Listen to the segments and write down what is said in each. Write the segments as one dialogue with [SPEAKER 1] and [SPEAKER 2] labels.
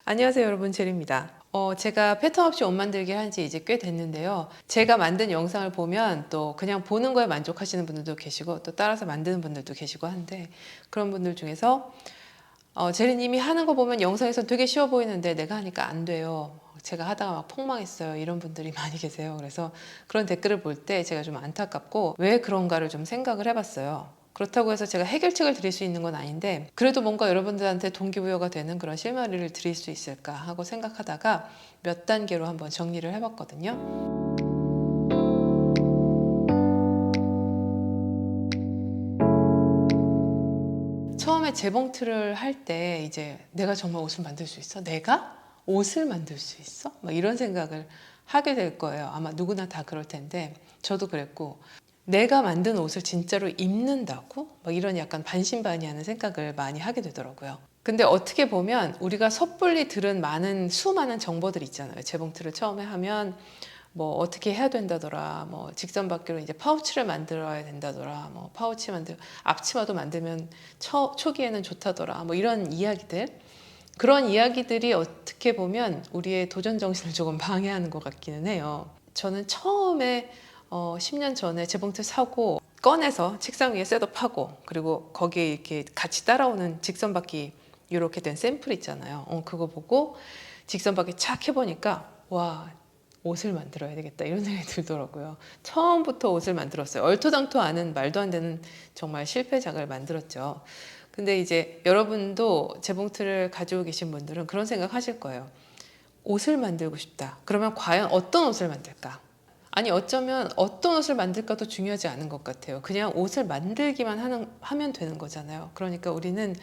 [SPEAKER 1] 안녕하세요 여러분, 제리입니다. 제가 패턴 없이 옷 만들기 한 지 이제 꽤 됐는데요. 제가 만든 영상을 보면 또 그냥 보는 거에 만족하시는 분들도 계시고 또 따라서 만드는 분들도 계시고 한데, 그런 분들 중에서 제리님이 하는 거 보면 영상에서 되게 쉬워 보이는데 내가 하니까 안 돼요, 제가 하다가 막 폭망했어요, 이런 분들이 많이 계세요. 그래서 그런 댓글을 볼 때 제가 좀 안타깝고 왜 그런가를 좀 생각을 해봤어요. 그렇다고 해서 제가 해결책을 드릴 수 있는 건 아닌데, 그래도 뭔가 여러분들한테 동기부여가 되는 그런 실마리를 드릴 수 있을까 하고 생각하다가 몇 단계로 한번 정리를 해봤거든요. 처음에 재봉틀을 할 때 이제 내가 정말 옷을 만들 수 있어? 내가 옷을 만들 수 있어? 막 이런 생각을 하게 될 거예요. 아마 누구나 다 그럴 텐데 저도 그랬고, 내가 만든 옷을 진짜로 입는다고? 막 이런 약간 반신반의하는 생각을 많이 하게 되더라고요. 근데 어떻게 보면 우리가 섣불리 들은 많은 수많은 정보들 있잖아요. 재봉틀을 처음에 하면 뭐 어떻게 해야 된다더라, 뭐 직선받기로 이제 파우치를 만들어야 된다더라, 뭐 파우치 만들 앞치마도 만들면 초기에는 좋다더라, 뭐 이런 이야기들, 그런 이야기들이 어떻게 보면 우리의 도전 정신을 조금 방해하는 것 같기는 해요. 저는 처음에 10년 전에 재봉틀 사고 꺼내서 책상 위에 셋업하고, 그리고 거기에 이렇게 같이 따라오는 직선받기 이렇게 된 샘플 있잖아요. 그거 보고 직선받기 착 해보니까 와, 옷을 만들어야 되겠다 이런 생각이 들더라고요. 처음부터 옷을 만들었어요. 얼토당토 않은 말도 안 되는 정말 실패작을 만들었죠. 근데 이제 여러분도 재봉틀을 가지고 계신 분들은 그런 생각 하실 거예요. 옷을 만들고 싶다. 그러면 과연 어떤 옷을 만들까? 아니, 어쩌면 어떤 옷을 만들까도 중요하지 않은 것 같아요. 그냥 옷을 만들기만 하면 되는 거잖아요. 그러니까 우리는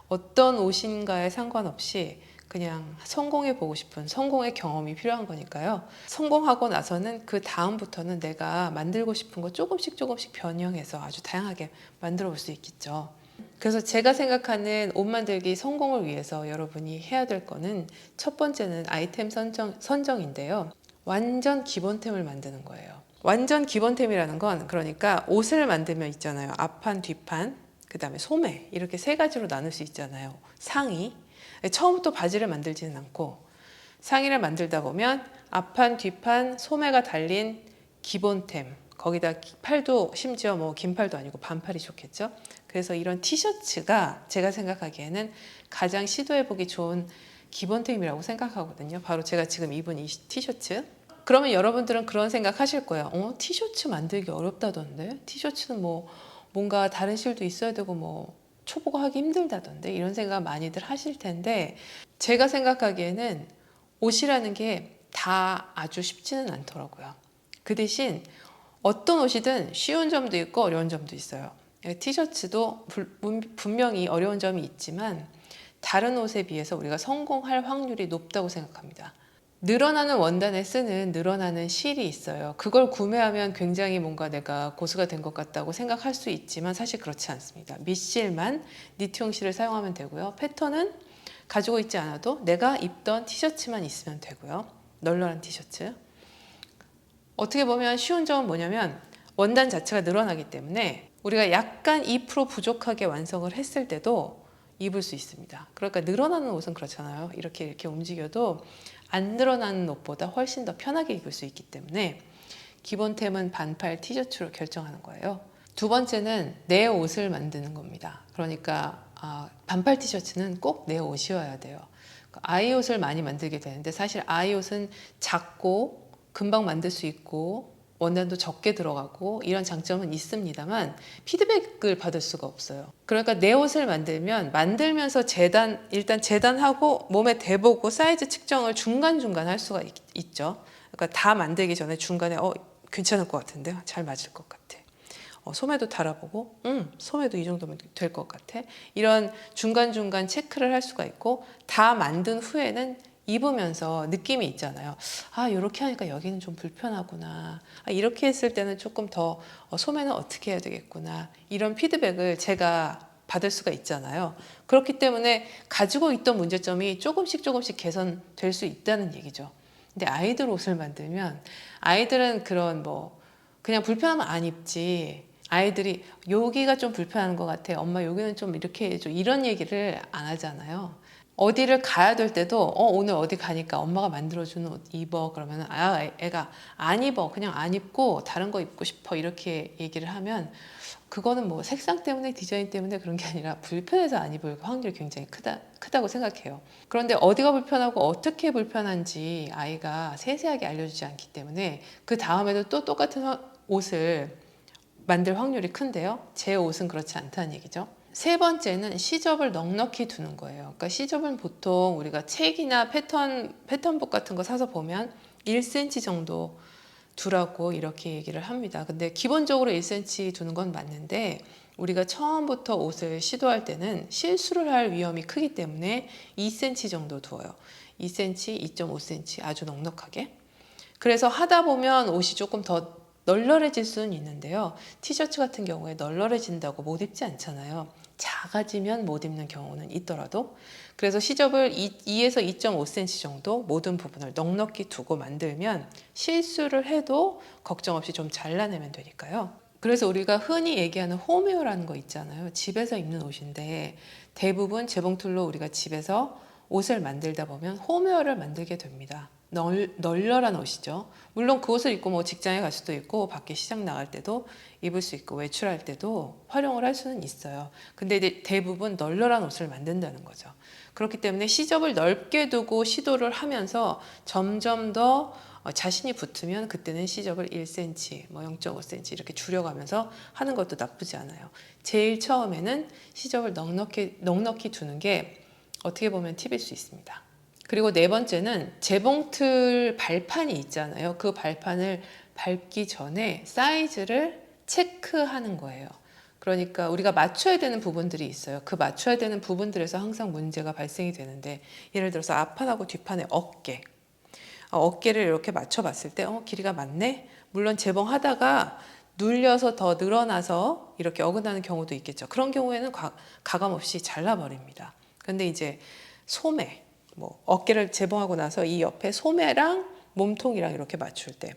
[SPEAKER 1] 어떤 옷인가에 상관없이 그냥 성공해 보고 싶은 성공의 경험이 필요한 거니까요. 성공하고 나서는 그 다음부터는 내가 만들고 싶은 거 조금씩 조금씩 변형해서 아주 다양하게 만들어 볼 수 있겠죠. 그래서 제가 생각하는 옷 만들기 성공을 위해서 여러분이 해야 될 거는, 첫 번째는 아이템 선정인데요. 완전 기본템을 만드는 거예요. 완전 기본템이라는 건, 그러니까 옷을 만들면 있잖아요. 앞판, 뒷판, 그 다음에 소매, 이렇게 세 가지로 나눌 수 있잖아요. 상의. 처음부터 바지를 만들지는 않고 상의를 만들다 보면 앞판, 뒷판, 소매가 달린 기본템, 거기다 팔도 심지어 뭐 긴팔도 아니고 반팔이 좋겠죠. 그래서 이런 티셔츠가 제가 생각하기에는 가장 시도해보기 좋은 기본템이라고 생각하거든요. 바로 제가 지금 입은 이 티셔츠. 그러면 여러분들은 그런 생각 하실 거예요. 티셔츠 만들기 어렵다던데? 티셔츠는 뭐 뭔가 다른 실도 있어야 되고 뭐 초보가 하기 힘들다던데? 이런 생각 많이들 하실 텐데, 제가 생각하기에는 옷이라는 게 다 아주 쉽지는 않더라고요. 그 대신 어떤 옷이든 쉬운 점도 있고 어려운 점도 있어요. 티셔츠도 분명히 어려운 점이 있지만 다른 옷에 비해서 우리가 성공할 확률이 높다고 생각합니다. 늘어나는 원단에 쓰는 늘어나는 실이 있어요. 그걸 구매하면 굉장히 뭔가 내가 고수가 된 것 같다고 생각할 수 있지만 사실 그렇지 않습니다. 밑실만 니트용 실을 사용하면 되고요. 패턴은 가지고 있지 않아도 내가 입던 티셔츠만 있으면 되고요. 널널한 티셔츠. 어떻게 보면 쉬운 점은 뭐냐면 원단 자체가 늘어나기 때문에 우리가 약간 2% 부족하게 완성을 했을 때도 입을 수 있습니다. 그러니까 늘어나는 옷은 그렇잖아요. 이렇게 움직여도 안 늘어나는 옷보다 훨씬 더 편하게 입을 수 있기 때문에 기본템은 반팔 티셔츠로 결정하는 거예요. 두 번째는 내 옷을 만드는 겁니다. 그러니까 반팔 티셔츠는 꼭 내 옷이어야 돼요. 아이 옷을 많이 만들게 되는데 사실 아이 옷은 작고 금방 만들 수 있고 원단도 적게 들어가고 이런 장점은 있습니다만 피드백을 받을 수가 없어요. 그러니까 내 옷을 만들면서 일단 재단하고 몸에 대보고 사이즈 측정을 중간중간 할 수가 있죠. 그러니까 다 만들기 전에 중간에 괜찮을 것 같은데, 잘 맞을 것 같아, 소매도 달아보고 소매도 이 정도면 될 것 같아, 이런 중간중간 체크를 할 수가 있고, 다 만든 후에는 입으면서 느낌이 있잖아요. 이렇게 하니까 여기는 좀 불편하구나, 이렇게 했을 때는 조금 더 소매는 어떻게 해야 되겠구나, 이런 피드백을 제가 받을 수가 있잖아요. 그렇기 때문에 가지고 있던 문제점이 조금씩 조금씩 개선될 수 있다는 얘기죠. 근데 아이들 옷을 만들면 아이들은 그런 그냥 불편하면 안 입지, 아이들이 여기가 좀 불편한 것 같아, 엄마 여기는 좀 이렇게 해줘, 이런 얘기를 안 하잖아요. 어디를 가야 될 때도 오늘 어디 가니까 엄마가 만들어주는 옷 입어 그러면 애가 안 입어 그냥 안 입고 다른 거 입고 싶어 이렇게 얘기를 하면 그거는 뭐 색상 때문에 디자인 때문에 그런 게 아니라 불편해서 안 입을 확률이 굉장히 크다고 생각해요. 그런데 어디가 불편하고 어떻게 불편한지 아이가 세세하게 알려주지 않기 때문에 그 다음에도 또 똑같은 옷을 만들 확률이 큰데요. 제 옷은 그렇지 않다는 얘기죠. 세 번째는 시접을 넉넉히 두는 거예요. 그러니까 시접은 보통 우리가 책이나 패턴북 같은 거 사서 보면 1cm 정도 두라고 이렇게 얘기를 합니다. 근데 기본적으로 1cm 두는 건 맞는데 우리가 처음부터 옷을 시도할 때는 실수를 할 위험이 크기 때문에 2cm 정도 두어요. 2cm, 2.5cm 아주 넉넉하게. 그래서 하다 보면 옷이 조금 더 널널해질 수는 있는데요. 티셔츠 같은 경우에 널널해진다고 못 입지 않잖아요. 작아지면 못 입는 경우는 있더라도 그래서 시접을 2에서 2.5cm 정도 모든 부분을 넉넉히 두고 만들면 실수를 해도 걱정 없이 좀 잘라내면 되니까요. 그래서 우리가 흔히 얘기하는 홈웨어라는 거 있잖아요. 집에서 입는 옷인데 대부분 재봉틀로 우리가 집에서 옷을 만들다 보면 홈웨어를 만들게 됩니다. 널널한 옷이죠. 물론 그 옷을 입고 뭐 직장에 갈 수도 있고 밖에 시장 나갈 때도 입을 수 있고 외출할 때도 활용을 할 수는 있어요. 근데 이제 대부분 널널한 옷을 만든다는 거죠. 그렇기 때문에 시접을 넓게 두고 시도를 하면서 점점 더 자신이 붙으면 그때는 시접을 1cm, 뭐 0.5cm 이렇게 줄여가면서 하는 것도 나쁘지 않아요. 제일 처음에는 시접을 넉넉히 두는 게 어떻게 보면 팁일 수 있습니다. 그리고 네 번째는 재봉틀 발판이 있잖아요. 그 발판을 밟기 전에 사이즈를 체크하는 거예요. 그러니까 우리가 맞춰야 되는 부분들이 있어요. 그 맞춰야 되는 부분들에서 항상 문제가 발생이 되는데 예를 들어서 앞판하고 뒷판의 어깨를 이렇게 맞춰봤을 때 길이가 맞네? 물론 재봉하다가 눌려서 더 늘어나서 이렇게 어긋나는 경우도 있겠죠. 그런 경우에는 가감없이 잘라버립니다. 근데 이제 소매, 뭐 어깨를 재봉하고 나서 이 옆에 소매랑 몸통이랑 이렇게 맞출 때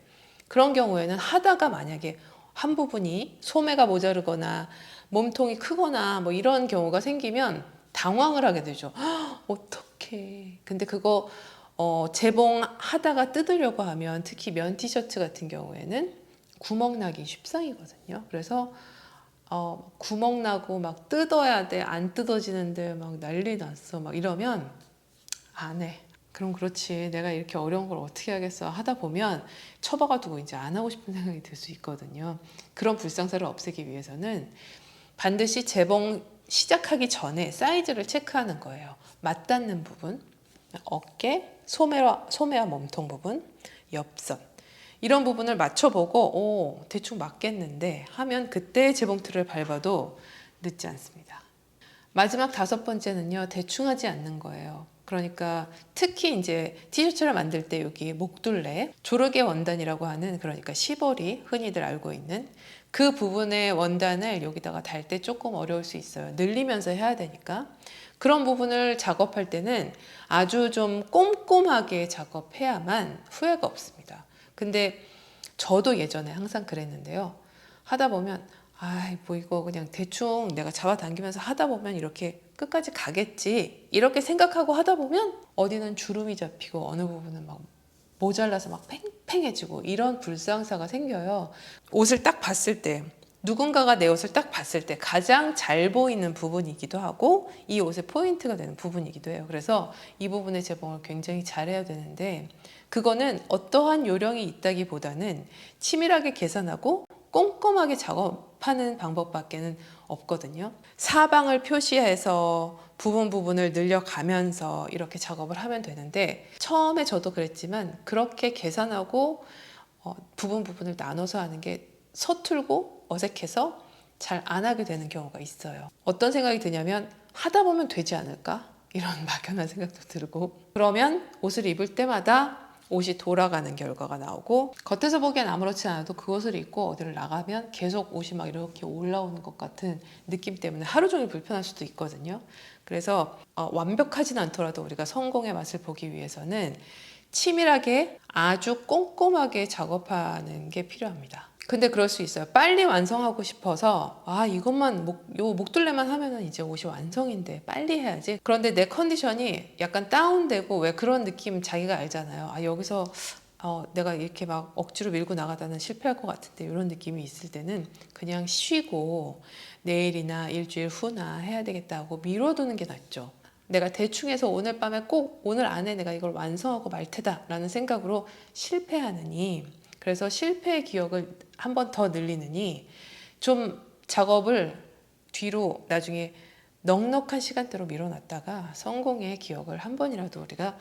[SPEAKER 1] 그런 경우에는 하다가 만약에 한 부분이 소매가 모자르거나 몸통이 크거나 뭐 이런 경우가 생기면 당황을 하게 되죠. 어떡해. 근데 그거 재봉하다가 뜯으려고 하면 특히 면 티셔츠 같은 경우에는 구멍 나기 쉽상이거든요. 그래서 구멍 나고 막 뜯어야 돼. 안 뜯어지는데 막 난리 났어. 막 이러면 안 해. 그럼 그렇지. 내가 이렇게 어려운 걸 어떻게 하겠어 하다 보면 처박아 두고 이제 안 하고 싶은 생각이 들 수 있거든요. 그런 불상사를 없애기 위해서는 반드시 재봉 시작하기 전에 사이즈를 체크하는 거예요. 맞닿는 부분, 어깨, 소매와 몸통 부분, 옆선 이런 부분을 맞춰보고 대충 맞겠는데 하면 그때 재봉틀을 밟아도 늦지 않습니다. 마지막 다섯 번째는요, 대충 하지 않는 거예요. 그러니까 특히 이제 티셔츠를 만들 때 여기 목둘레, 조르개 원단이라고 하는 그러니까 시보리 흔히들 알고 있는 그 부분의 원단을 여기다가 달 때 조금 어려울 수 있어요. 늘리면서 해야 되니까. 그런 부분을 작업할 때는 아주 좀 꼼꼼하게 작업해야만 후회가 없습니다. 근데 저도 예전에 항상 그랬는데요. 하다 보면 뭐 이거 그냥 대충 내가 잡아당기면서 하다 보면 이렇게 끝까지 가겠지 이렇게 생각하고 하다 보면 어디는 주름이 잡히고 어느 부분은 막 모자라서 막 팽팽해지고 이런 불상사가 생겨요. 옷을 딱 봤을 때 누군가가 내 옷을 딱 봤을 때 가장 잘 보이는 부분이기도 하고 이 옷의 포인트가 되는 부분이기도 해요. 그래서 이 부분의 재봉을 굉장히 잘해야 되는데 그거는 어떠한 요령이 있다기보다는 치밀하게 계산하고 꼼꼼하게 작업하는 방법밖에는 없거든요. 사방을 표시해서 부분을 늘려가면서 이렇게 작업을 하면 되는데 처음에 저도 그랬지만 그렇게 계산하고 부분을 나눠서 하는 게 서툴고 어색해서 잘 안 하게 되는 경우가 있어요. 어떤 생각이 드냐면 하다 보면 되지 않을까? 이런 막연한 생각도 들고 그러면 옷을 입을 때마다 옷이 돌아가는 결과가 나오고 겉에서 보기엔 아무렇지 않아도 그것을 입고 어디를 나가면 계속 옷이 막 이렇게 올라오는 것 같은 느낌 때문에 하루 종일 불편할 수도 있거든요. 그래서 완벽하진 않더라도 우리가 성공의 맛을 보기 위해서는 치밀하게 아주 꼼꼼하게 작업하는 게 필요합니다. 근데 그럴 수 있어요. 빨리 완성하고 싶어서 이것만 요 목둘레만 하면은 이제 옷이 완성인데 빨리 해야지. 그런데 내 컨디션이 약간 다운되고 왜 그런 느낌 자기가 알잖아요. 여기서 내가 이렇게 막 억지로 밀고 나가다는 실패할 것 같은데 이런 느낌이 있을 때는 그냥 쉬고 내일이나 일주일 후나 해야 되겠다고 미뤄두는 게 낫죠. 내가 대충 해서 오늘 밤에 꼭 오늘 안에 내가 이걸 완성하고 말 테다라는 생각으로 실패하느니, 그래서 실패의 기억을 한 번 더 늘리느니 좀 작업을 뒤로 나중에 넉넉한 시간대로 밀어놨다가 성공의 기억을 한 번이라도 우리가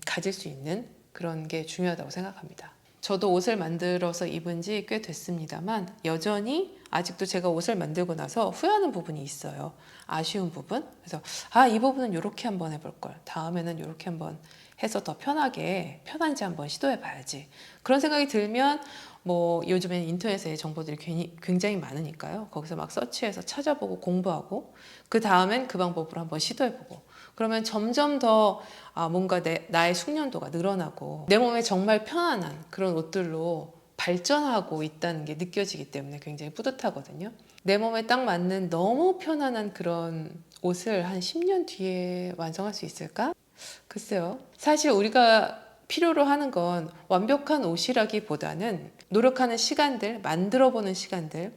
[SPEAKER 1] 가질 수 있는 그런 게 중요하다고 생각합니다. 저도 옷을 만들어서 입은 지 꽤 됐습니다만 여전히 아직도 제가 옷을 만들고 나서 후회하는 부분이 있어요. 아쉬운 부분. 그래서 이 부분은 이렇게 한번 해볼 걸. 다음에는 이렇게 한번 해서 더 편한지 한번 시도해 봐야지. 그런 생각이 들면 뭐 요즘엔 인터넷에 정보들이 굉장히 많으니까요. 거기서 막 서치해서 찾아보고 공부하고 그 다음엔 그 방법으로 한번 시도해보고 그러면 점점 더 뭔가 나의 숙련도가 늘어나고 내 몸에 정말 편안한 그런 옷들로 발전하고 있다는 게 느껴지기 때문에 굉장히 뿌듯하거든요. 내 몸에 딱 맞는 너무 편안한 그런 옷을 한 10년 뒤에 완성할 수 있을까? 글쎄요. 사실 우리가 필요로 하는 건 완벽한 옷이라기보다는 노력하는 시간들, 만들어보는 시간들,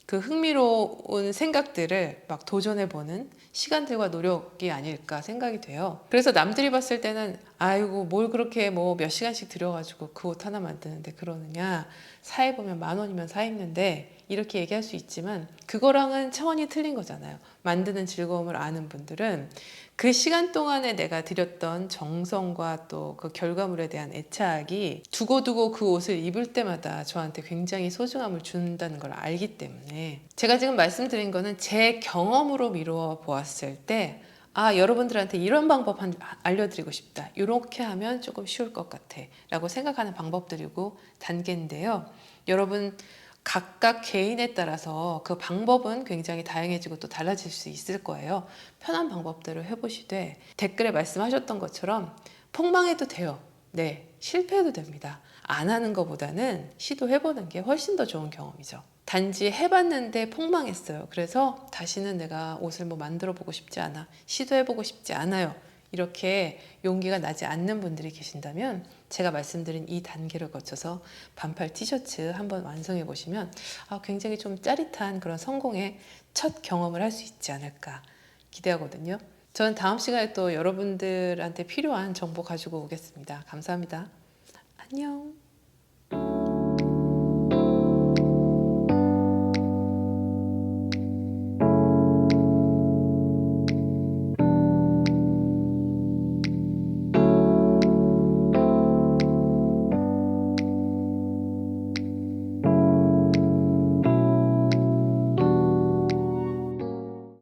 [SPEAKER 1] 그 흥미로운 생각들을 막 도전해보는 시간들과 노력이 아닐까 생각이 돼요. 그래서 남들이 봤을 때는 아이고 뭘 그렇게 뭐 몇 시간씩 들여가지고 그 옷 하나 만드는데 그러느냐, 사해보면 10,000원이면 사 입는데 이렇게 얘기할 수 있지만 그거랑은 차원이 틀린 거잖아요. 만드는 즐거움을 아는 분들은 그 시간 동안에 내가 들였던 정성과 또 그 결과물에 대한 애착이 두고두고 그 옷을 입을 때마다 저한테 굉장히 소중함을 준다는 걸 알기 때문에, 제가 지금 말씀드린 거는 제 경험으로 미루어 보았을 때 여러분들한테 이런 방법 알려드리고 싶다. 이렇게 하면 조금 쉬울 것 같아. 라고 생각하는 방법들이고 단계인데요. 여러분 각각 개인에 따라서 그 방법은 굉장히 다양해지고 또 달라질 수 있을 거예요. 편한 방법대로 해보시되 댓글에 말씀하셨던 것처럼 폭망해도 돼요. 네, 실패해도 됩니다. 안 하는 것보다는 시도해보는 게 훨씬 더 좋은 경험이죠. 단지 해봤는데 폭망했어요. 그래서 다시는 내가 옷을 뭐 만들어 보고 싶지 않아, 시도해보고 싶지 않아요. 이렇게 용기가 나지 않는 분들이 계신다면 제가 말씀드린 이 단계를 거쳐서 반팔 티셔츠 한번 완성해 보시면 굉장히 좀 짜릿한 그런 성공의 첫 경험을 할 수 있지 않을까 기대하거든요. 저는 다음 시간에 또 여러분들한테 필요한 정보 가지고 오겠습니다. 감사합니다. 안녕.